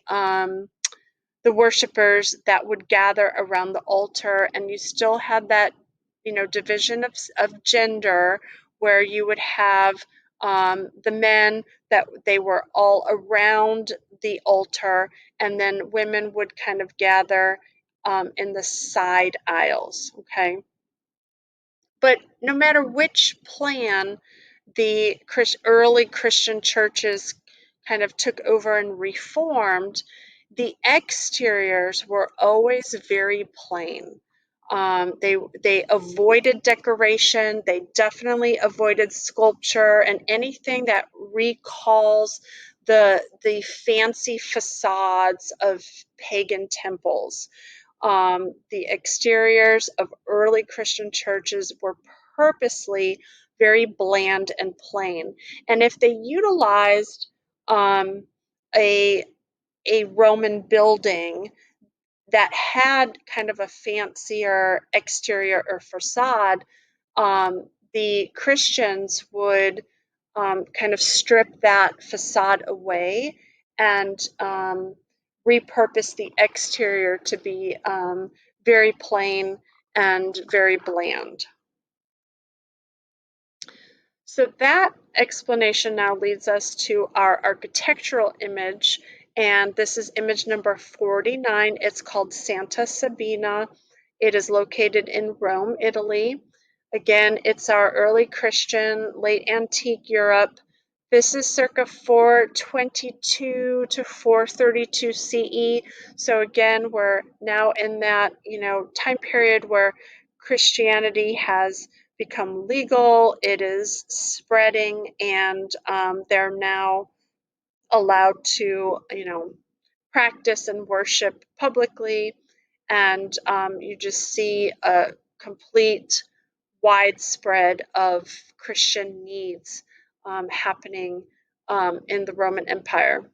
worshipers that would gather around the altar, and you still had that, division of gender, where you would have the men that they were all around the altar, and then women would kind of gather in the side aisles. Okay. But no matter which plan the early Christian churches kind of took over and reformed, the exteriors were always very plain. They avoided decoration. They definitely avoided sculpture and anything that recalls the fancy facades of pagan temples. The exteriors of early Christian churches were purposely very bland and plain. And if they utilized a Roman building that had kind of a fancier exterior or facade, the Christians would kind of strip that facade away and repurpose the exterior to be very plain and very bland. So that explanation now leads us to our architectural image, and this is image number 49. It's called Santa Sabina. It is located in Rome, Italy. Again, it's our early Christian, late antique Europe. This is circa 422 to 432 CE. So again, we're now in that, time period where Christianity has become legal, it is spreading, and they're now allowed to, practice and worship publicly. And you just see a complete widespread of Christian needs happening in the Roman Empire.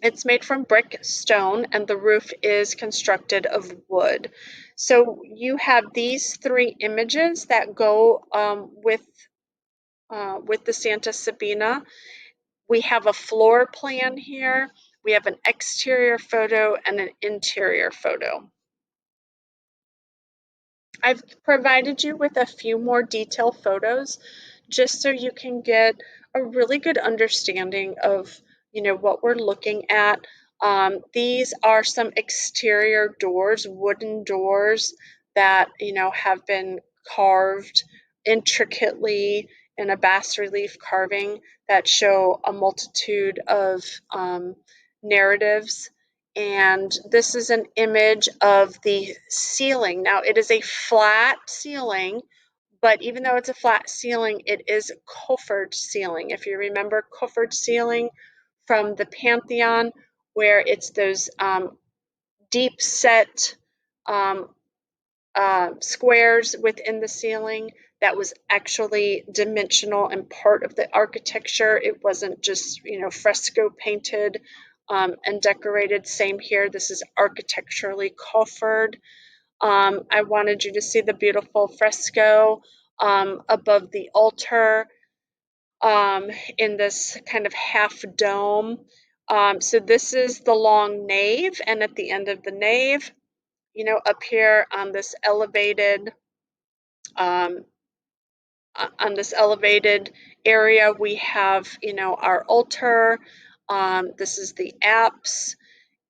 It's made from brick, stone, and the roof is constructed of wood. So you have these three images that go with the Santa Sabina, We have a floor plan here. We have an exterior photo and an interior photo. I've provided you with a few more detailed photos just so you can get a really good understanding of, what we're looking at. These are some exterior doors, wooden doors that, have been carved intricately in a bas relief carving that show a multitude of narratives. And this is an image of the ceiling. Now, it is a flat ceiling, but even though it's a flat ceiling, it is coffered ceiling. If you remember coffered ceiling from the Pantheon, where it's those deep set um, squares within the ceiling, that was actually dimensional and part of the architecture. It wasn't just, fresco painted and decorated. Same here. This is architecturally coffered. I wanted you to see the beautiful fresco above the altar in this kind of half dome. So this is the long nave, and at the end of the nave, up here um, on this elevated area, we have, our altar. This is the apse.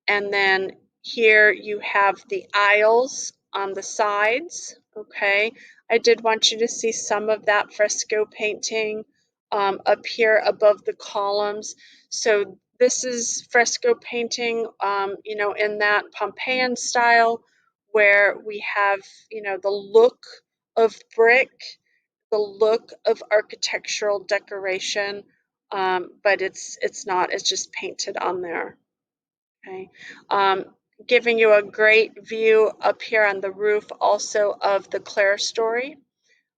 And then here you have the aisles on the sides, okay? I did want you to see some of that fresco painting up here above the columns. So this is fresco painting, in that Pompeian style where we have, the look of brick, the look of architectural decoration, but it's not, it's just painted on there. Okay, giving you a great view up here on the roof also of the clerestory.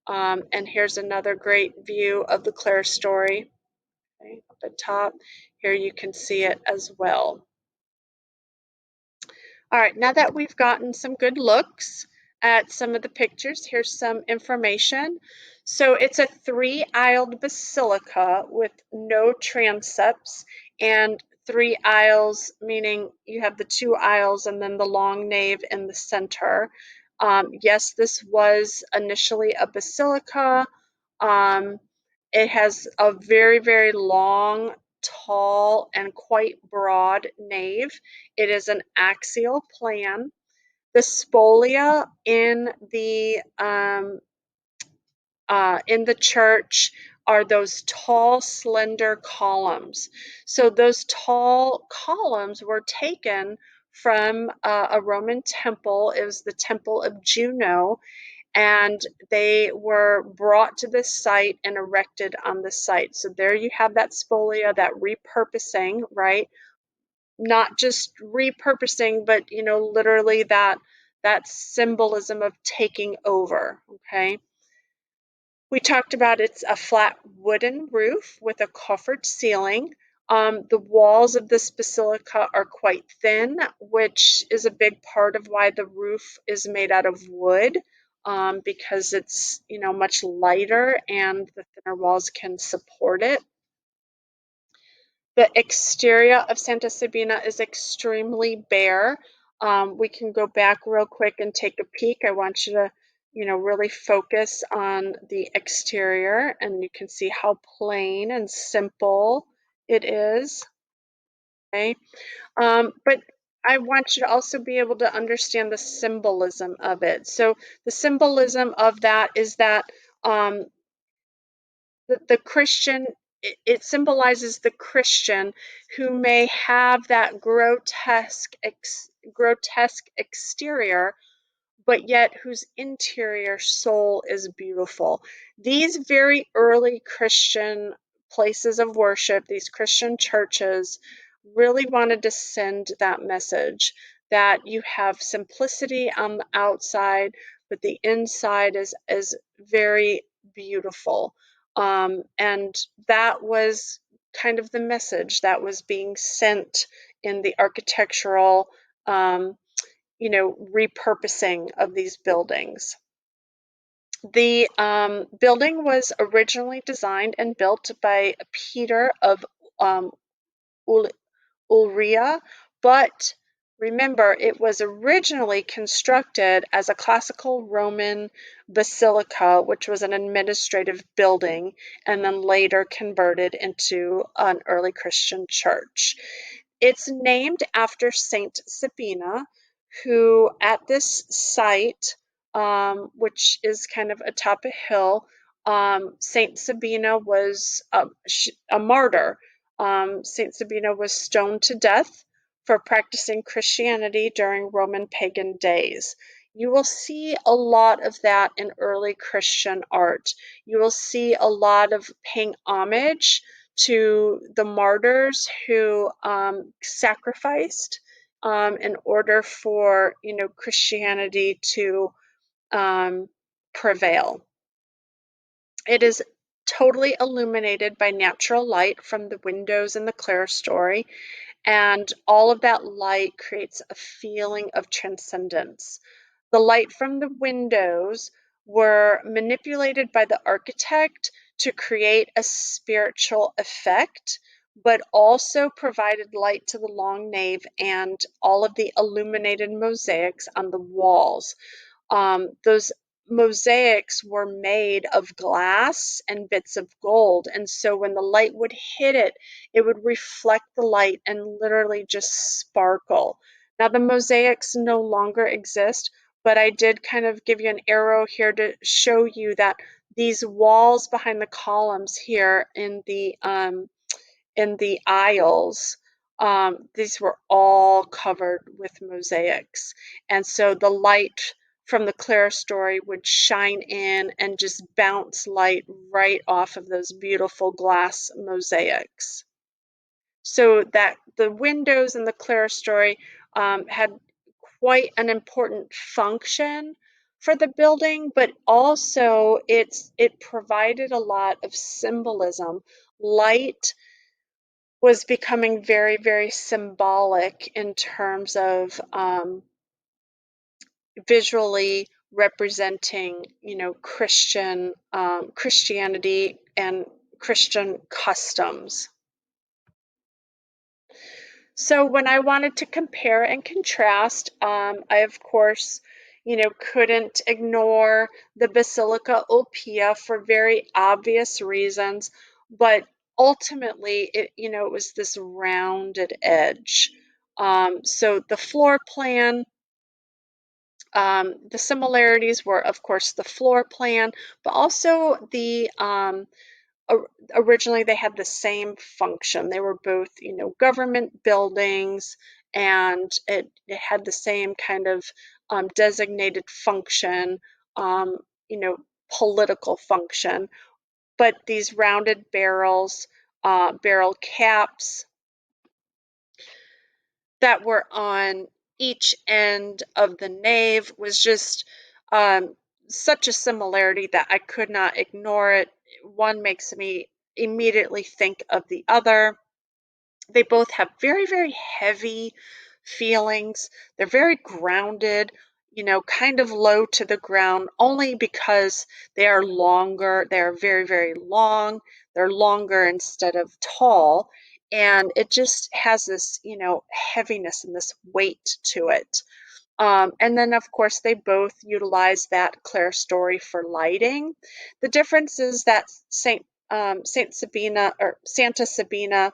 And here's another great view of the clerestory. Okay, up at top. Here you can see it as well. All right, now that we've gotten some good looks at some of the pictures, here's some information. So it's a three-aisled basilica with no transepts and three aisles, meaning you have the two aisles and then the long nave in the center. Yes, this was initially a basilica. Um, it has a very, very long, tall, and quite broad nave. It is an axial plan. The spolia in the church are those tall, slender columns. So those tall columns were taken from a Roman temple. It was the Temple of Juno, and they were brought to this site and erected on the site. So there you have that spolia, that repurposing, right? Not just repurposing, but literally that symbolism of taking over. Okay. We talked about it's a flat wooden roof with a coffered ceiling. The walls of this basilica are quite thin, which is a big part of why the roof is made out of wood, because it's much lighter and the thinner walls can support it. The exterior of Santa Sabina is extremely bare. We can go back real quick and take a peek. I want you to, really focus on the exterior, and you can see how plain and simple it is. Okay, but I want you to also be able to understand the symbolism of it. So the symbolism of that is that the Christian, it symbolizes the Christian who may have that grotesque exterior, but yet whose interior soul is beautiful. These very early Christian places of worship, these Christian churches, really wanted to send that message that you have simplicity on the outside, but the inside is very beautiful. And that was kind of the message that was being sent in the architectural repurposing of these buildings. The building was originally designed and built by Peter of Ul- Ulria, but remember, it was originally constructed as a classical Roman basilica, which was an administrative building, and then later converted into an early Christian church. It's named after Saint Sabina, who at this site, which is kind of atop a hill, Saint Sabina was a martyr. Saint Sabina was stoned to death for practicing Christianity during Roman pagan days. You will see a lot of that in early Christian art. You will see a lot of paying homage to the martyrs who sacrificed in order for Christianity to prevail. It is totally illuminated by natural light from the windows in the clerestory, and all of that light creates a feeling of transcendence. The light from the windows were manipulated by the architect to create a spiritual effect, but also provided light to the long nave and all of the illuminated mosaics on the walls. Those mosaics were made of glass and bits of gold, and so when the light would hit it, it would reflect the light and literally just sparkle. Now, the mosaics no longer exist, but I did kind of give you an arrow here to show you that these walls behind the columns here in the aisles, these were all covered with mosaics. And so the light from the clerestory would shine in and just bounce light right off of those beautiful glass mosaics. So that the windows in the clerestory had quite an important function for the building, but also it provided a lot of symbolism. Light was becoming very, very symbolic in terms of visually representing, Christianity and Christian customs. So when I wanted to compare and contrast, I of course, couldn't ignore the Basilica Ulpia for very obvious reasons, but ultimately it was this rounded edge. So the floor plan, the similarities were, of course, the floor plan, but also originally they had the same function. They were both, government buildings, and it had the same kind of designated function, um, you know, political function. But these rounded barrels, barrel caps that were on each end of the nave was just um, such a similarity that I could not ignore it. One makes me immediately think of the other. They both have very, very heavy feelings. They're very grounded, kind of low to the ground, only because they are longer. They are very, very long. They're longer instead of tall. And it just has this, heaviness and this weight to it. And then, of course, they both utilize that clerestory for lighting. The difference is that Saint Sabina or Santa Sabina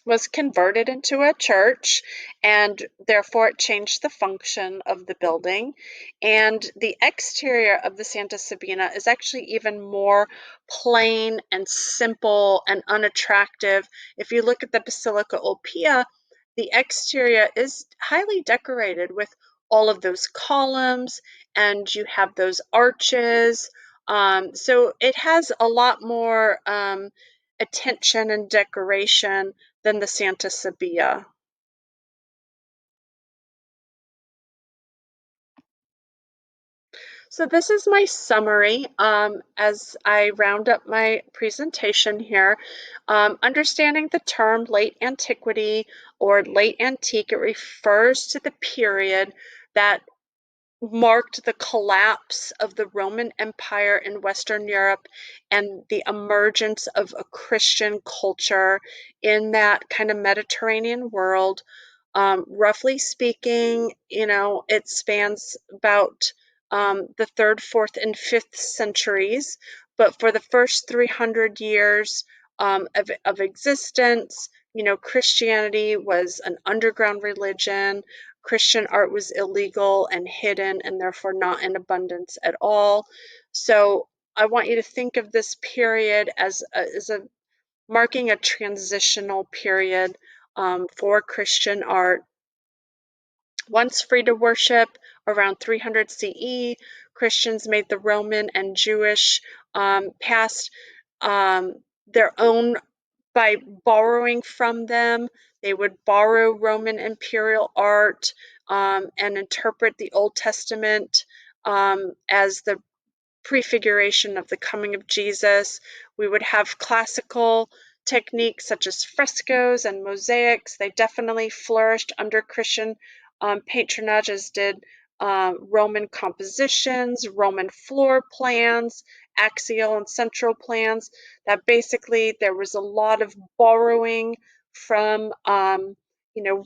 was converted into a church, and therefore it changed the function of the building. And the exterior of the Santa Sabina is actually even more plain and simple and unattractive. If you look at the Basilica Ulpia, the exterior is highly decorated with all of those columns, and you have those arches. So it has a lot more attention and decoration than the Santa Sabia. So this is my summary as I round up my presentation here. Understanding the term late antiquity or late antique, it refers to the period that marked the collapse of the Roman Empire in Western Europe and the emergence of a Christian culture in that kind of Mediterranean world. Roughly speaking, it spans about the third, fourth, and fifth centuries. But for the first 300 years of existence, Christianity was an underground religion. Christian art was illegal and hidden and therefore not in abundance at all. So I want you to think of this period as marking a transitional period for Christian art. Once free to worship, around 300 CE, Christians made the Roman and Jewish past their own by borrowing from them. They would borrow Roman imperial art and interpret the Old Testament as the prefiguration of the coming of Jesus. We would have classical techniques such as frescoes and mosaics. They definitely flourished under Christian patronage, as did Roman compositions, Roman floor plans, axial and central plans. That basically there was a lot of borrowing from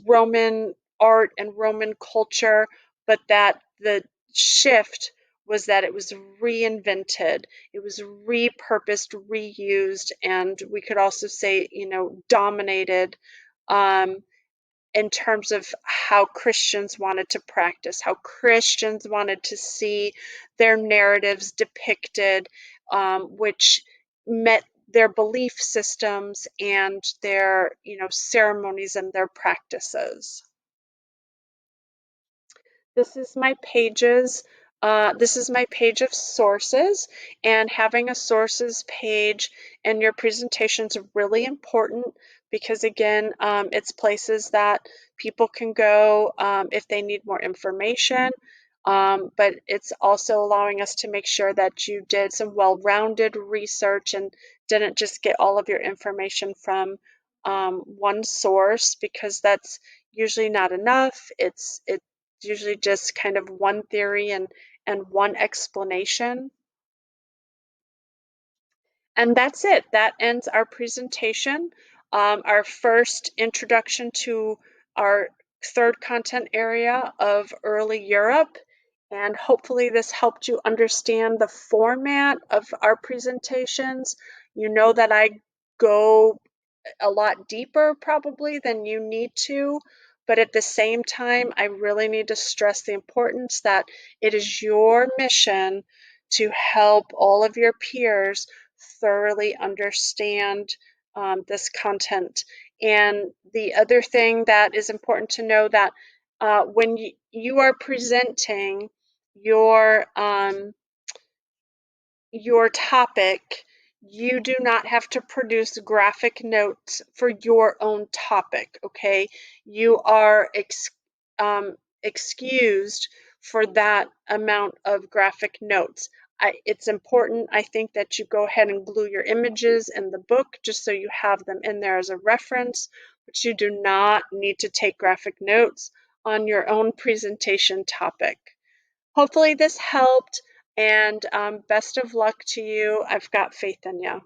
Roman art and Roman culture, but that the shift was that it was reinvented, it was repurposed, reused, and we could also say, dominated um, in terms of how Christians wanted to practice, how Christians wanted to see their narratives depicted, which met their belief systems and their, ceremonies and their practices. This is my pages. This is my page of sources, and having a sources page in your presentation is really important because, again, it's places that people can go if they need more information. But it's also allowing us to make sure that you did some well-rounded research and didn't just get all of your information from one source, because that's usually not enough. It's usually just kind of one theory and one explanation. And that's it. That ends our presentation. Our first introduction to our third content area of early Europe. And hopefully this helped you understand the format of our presentations. You know that I go a lot deeper probably than you need to, but at the same time, I really need to stress the importance that it is your mission to help all of your peers thoroughly understand this content. And the other thing that is important to know that when you are presenting your your topic, you do not have to produce graphic notes for your own topic, okay? You are excused for that amount of graphic notes. It's important, I think, that you go ahead and glue your images in the book just so you have them in there as a reference, but you do not need to take graphic notes on your own presentation topic. Hopefully this helped, and best of luck to you. I've got faith in you.